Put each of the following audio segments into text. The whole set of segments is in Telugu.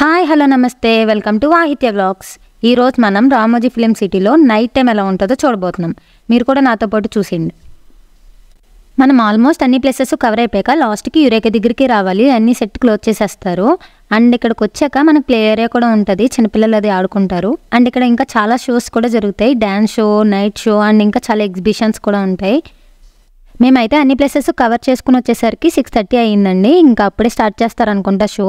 హాయ్ హలో నమస్తే వెల్కమ్ టు వాహిత్య వ్లాగ్స్. ఈరోజు మనం రామోజీ ఫిలిం సిటీలో నైట్ టైం ఎలా ఉంటుందో చూడబోతున్నాం. మీరు కూడా నాతో పాటు చూసిండి. మనం ఆల్మోస్ట్ అన్ని ప్లేసెస్ కవర్ అయిపోయాక లాస్ట్కి యురేకా దగ్గరికి రావాలి. అన్ని సెట్ క్లోజ్ చేసేస్తారు. అండ్ ఇక్కడికి వచ్చాక మనకు ప్లే ఏరియా కూడా ఉంటుంది, చిన్నపిల్లలు అది ఆడుకుంటారు. అండ్ ఇక్కడ ఇంకా చాలా షోస్ కూడా జరుగుతాయి, dance show, night show and ఇంకా చాలా ఎగ్జిబిషన్స్ కూడా ఉంటాయి. మేమైతే అన్ని ప్లేసెస్ కవర్ చేసుకుని వచ్చేసరికి 6:30 అయ్యిందండి. ఇంకా అప్పుడే స్టార్ట్ చేస్తారనుకుంటా షో.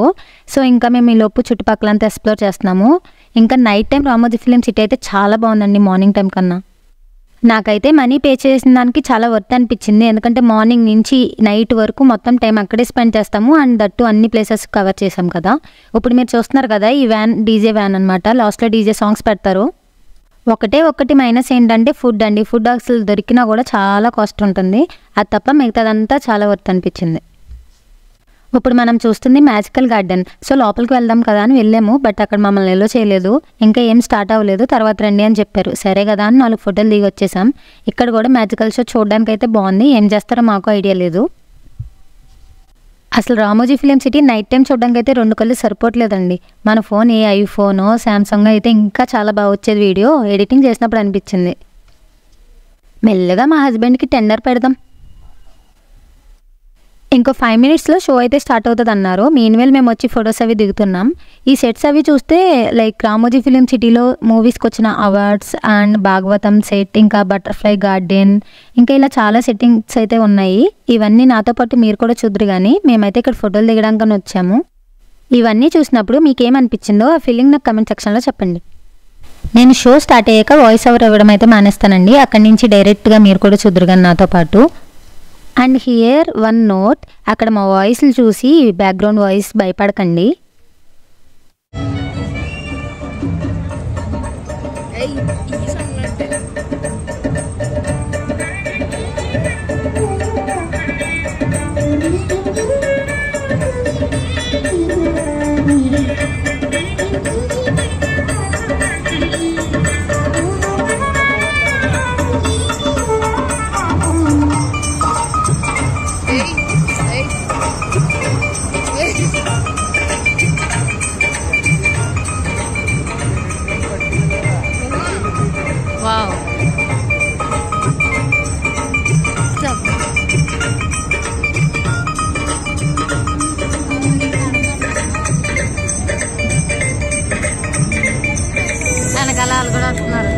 సో ఇంకా మేము ఈ లోపు చుట్టుపక్కలంతా ఎక్స్ప్లోర్ చేస్తున్నాము. ఇంకా night time Ramoji film city అయితే చాలా బాగుందండి మార్నింగ్ టైం కన్నా. నాకైతే మనీ పే చేసిన దానికి చాలా వర్త్ అనిపించింది. ఎందుకంటే మార్నింగ్ నుంచి నైట్ వరకు మొత్తం టైం అక్కడే స్పెండ్ చేస్తాము. అండ్ దట్టు అన్ని ప్లేసెస్ కవర్ చేసాం కదా. ఇప్పుడు మీరు చూస్తున్నారు కదా, ఈ వ్యాన్ డీజే వ్యాన్ అనమాట. లాస్ట్లో డీజే సాంగ్స్ పెడతారు. ఒకటి మైనస్ ఏంటంటే ఫుడ్ అండి. ఫుడ్ అసలు దొరికినా కూడా చాలా కాస్ట్ ఉంటుంది. అది తప్ప మిగతాదంతా చాలా వర్త్ అనిపించింది. ఇప్పుడు మనం చూస్తుంది మ్యాజికల్ గార్డెన్. సో లోపలికి వెళ్దాం కదా అని వెళ్ళాము. బట్ అక్కడ మమ్మల్ని ఎల్లో చేయలేదు. ఇంకా ఏం స్టార్ట్ అవ్వలేదు, తర్వాత రండి అని చెప్పారు. సరే కదా అని 4 ఫోటోలు దిగి వచ్చేసాం. ఇక్కడ కూడా మ్యాజికల్ షో చూడడానికి అయితే బాగుంది. ఏం చేస్తారో మాకు ఐడియా లేదు. అసలు Ramoji film city night time చూడడానికి అయితే 2 కళ్ళు సరిపోవట్లేదండి. మన ఫోన్ ఏ ఐఫోనో శాంసంగ్ అయితే ఇంకా చాలా బాగా వచ్చేది. వీడియో ఎడిటింగ్ చేసినప్పుడు అనిపించింది. మెల్లగా మా హస్బెండ్కి టెండర్ పెడదాం. ఇంకో 5 మినిట్స్లో షో అయితే స్టార్ట్ అవుతుంది అన్నారు. మీన్వేల్ మేము వచ్చి ఫొటోస్ అవి దిగుతున్నాం. ఈ సెట్స్ అవి చూస్తే లైక్ రామోజీ ఫిలిం సిటీలో మూవీస్కి వచ్చిన అవార్డ్స్ అండ్ భాగవతం సెట్, ఇంకా బటర్ఫ్లై గార్డెన్, ఇంకా ఇలా చాలా సెట్టింగ్స్ అయితే ఉన్నాయి. ఇవన్నీ నాతో పాటు మీరు కూడా చూద్దరు. కానీ మేమైతే ఇక్కడ ఫోటోలు దిగడానికి వచ్చాము. ఇవన్నీ చూసినప్పుడు మీకేమనిపించిందో ఆ ఫీలింగ్ నాకు కమెంట్ సెక్షన్లో చెప్పండి. నేను షో స్టార్ట్ అయ్యాక వాయిస్ ఓవర్ ఇవ్వడం అయితే మానేస్తానండి. అక్కడి నుంచి డైరెక్ట్గా మీరు కూడా చూద్దరు కానీ నాతో పాటు. అండ్ హియర్ 1 నోట్, అక్కడ మా వాయిస్లు చూసి బ్యాక్గ్రౌండ్ వాయిస్ భయపడకండి. వెనకాల కూడా వస్తున్నారు.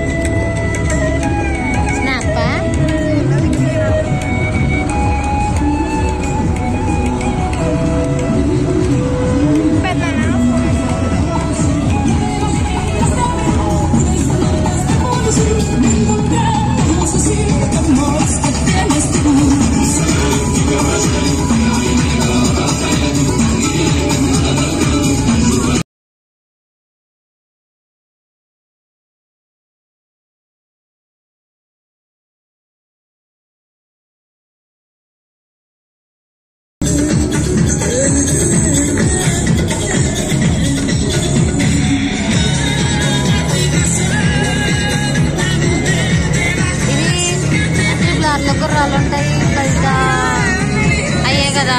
గుర్రాలు ఉంటాయి బయట అయ్యే కదా.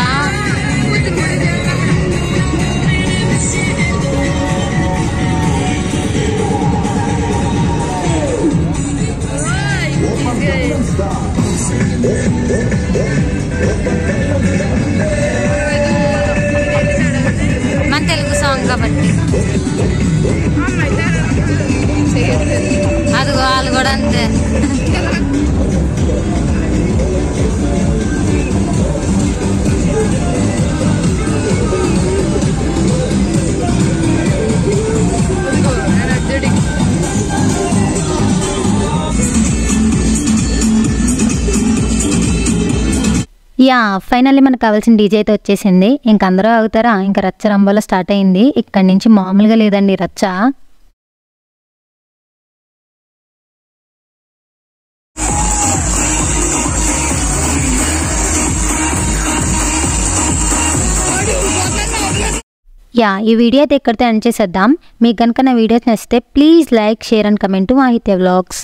మన తెలుగు సాంగ్ కాబట్టి అది వాళ్ళు కూడా అంతే. ఫైనల్లీ మనకు కావాల్సిన డీజే అయితే వచ్చేసింది. ఇంక అందరూ ఆగుతారా, ఇంకా రచ్చ రంబోలో స్టార్ట్ అయింది. ఇక్కడి నుంచి మామూలుగా లేదండి రచ్చ. ఈ వీడియో అయితే ఇక్కడితో ఎండ్ చేసేద్దాం. మీకు కనుక నా వీడియోస్ నచ్చితే please like, share and comment Vahitya vlogs.